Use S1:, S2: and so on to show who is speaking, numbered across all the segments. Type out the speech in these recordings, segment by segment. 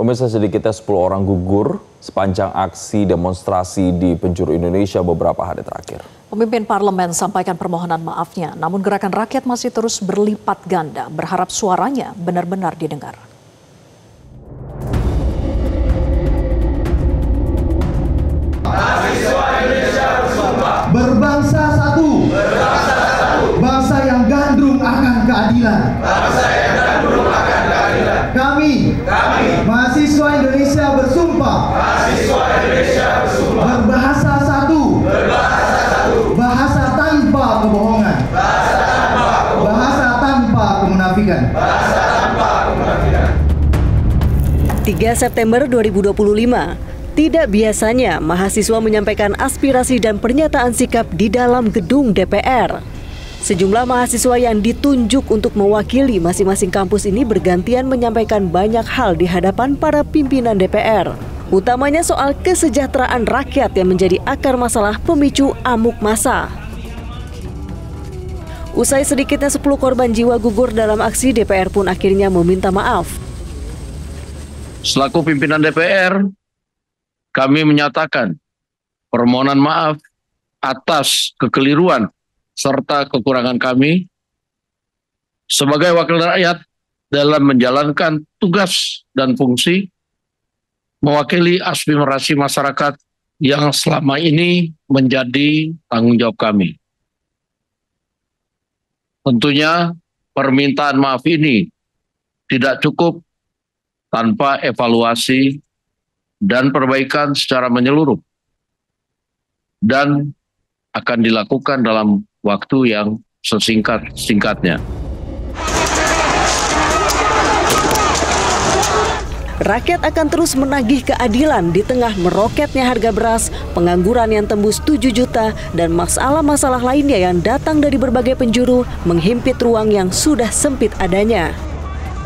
S1: Pemirsa, sedikitnya 10 orang gugur sepanjang aksi demonstrasi di penjuru Indonesia beberapa hari terakhir.
S2: Pemimpin parlemen sampaikan permohonan maafnya, namun gerakan rakyat masih terus berlipat ganda, berharap suaranya benar-benar didengar.
S3: Mahasiswa Indonesia bersumpah
S4: berbangsa satu, bangsa yang gandrung akan keadilan. Kami, mahasiswa Indonesia bersumpah, berbahasa satu, bahasa tanpa kebohongan, bahasa tanpa kemunafikan.
S5: 3 September 2025, tidak biasanya mahasiswa menyampaikan aspirasi dan pernyataan sikap di dalam gedung DPR. Sejumlah mahasiswa yang ditunjuk untuk mewakili masing-masing kampus ini bergantian menyampaikan banyak hal di hadapan para pimpinan DPR. Utamanya soal kesejahteraan rakyat yang menjadi akar masalah pemicu amuk massa. Usai sedikitnya 10 korban jiwa gugur dalam aksi, DPR pun akhirnya meminta maaf.
S6: Selaku pimpinan DPR, kami menyatakan permohonan maaf atas kekeliruan serta kekurangan kami sebagai wakil rakyat dalam menjalankan tugas dan fungsi mewakili aspirasi masyarakat yang selama ini menjadi tanggung jawab kami. Tentunya permintaan maaf ini tidak cukup tanpa evaluasi dan perbaikan secara menyeluruh dan akan dilakukan dalam waktu yang sesingkat-singkatnya.
S5: Rakyat akan terus menagih keadilan di tengah meroketnya harga beras, pengangguran yang tembus 7 juta, dan masalah-masalah lainnya yang datang dari berbagai penjuru menghimpit ruang yang sudah sempit adanya.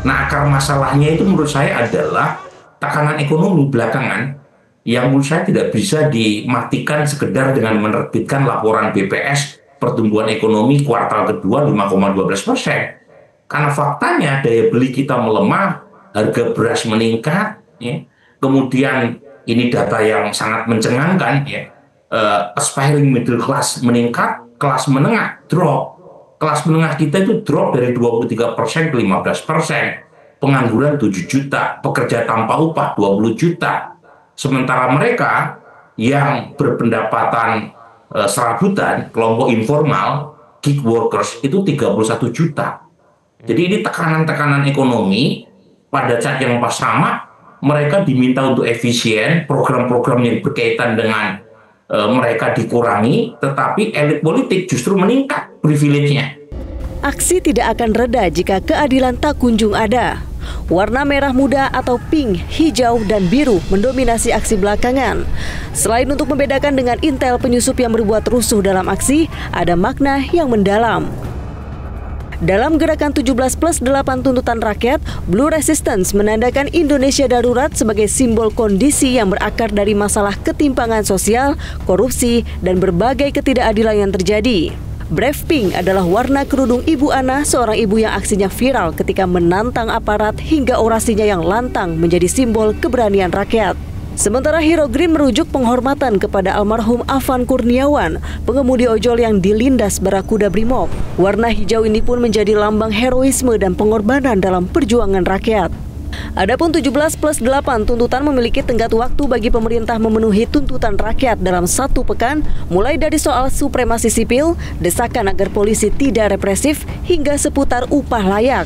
S7: Nah, akar masalahnya itu menurut saya adalah tekanan ekonomi belakangan yang menurut saya tidak bisa dimatikan sekedar dengan menerbitkan laporan BPS pertumbuhan ekonomi kuartal kedua 5,12%. Karena faktanya daya beli kita melemah, harga beras meningkat, ya. Kemudian ini data yang sangat mencengangkan, ya. Aspiring middle class meningkat, kelas menengah drop. Kelas menengah kita itu drop dari 23% ke 15%. Pengangguran 7 juta, pekerja tanpa upah 20 juta. Sementara mereka yang berpendapatan serabutan, kelompok informal, gig workers itu 31 juta. Jadi ini tekanan-tekanan ekonomi. Pada saat yang pas sama, mereka diminta untuk efisien, program-program yang berkaitan dengan mereka dikurangi, tetapi elit politik justru meningkat privilege-nya.
S5: Aksi tidak akan reda jika keadilan tak kunjung ada. Warna merah muda atau pink, hijau, dan biru mendominasi aksi belakangan. Selain untuk membedakan dengan intel penyusup yang berbuat rusuh dalam aksi, ada makna yang mendalam. Dalam gerakan 17+8 tuntutan rakyat, Blue Resistance menandakan Indonesia darurat sebagai simbol kondisi yang berakar dari masalah ketimpangan sosial, korupsi, dan berbagai ketidakadilan yang terjadi. Brave Pink adalah warna kerudung Ibu Ana, seorang ibu yang aksinya viral ketika menantang aparat hingga orasinya yang lantang menjadi simbol keberanian rakyat. Sementara Hero Green merujuk penghormatan kepada almarhum Afan Kurniawan, pengemudi ojol yang dilindas barakuda Brimob. Warna hijau ini pun menjadi lambang heroisme dan pengorbanan dalam perjuangan rakyat. Adapun 17+8 tuntutan memiliki tenggat waktu bagi pemerintah memenuhi tuntutan rakyat dalam 1 pekan, mulai dari soal supremasi sipil, desakan agar polisi tidak represif, hingga seputar upah layak.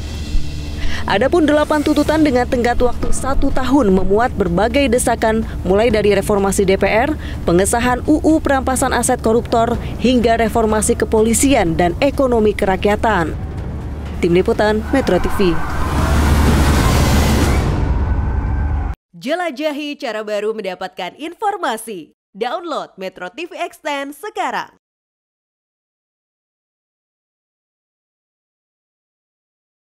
S5: Adapun 8 tuntutan dengan tenggat waktu 1 tahun memuat berbagai desakan, mulai dari reformasi DPR, pengesahan UU perampasan aset koruptor, hingga reformasi kepolisian dan ekonomi kerakyatan. Tim Liputan Metro TV.
S8: Jelajahi cara baru mendapatkan informasi. Download Metro TV Extend sekarang.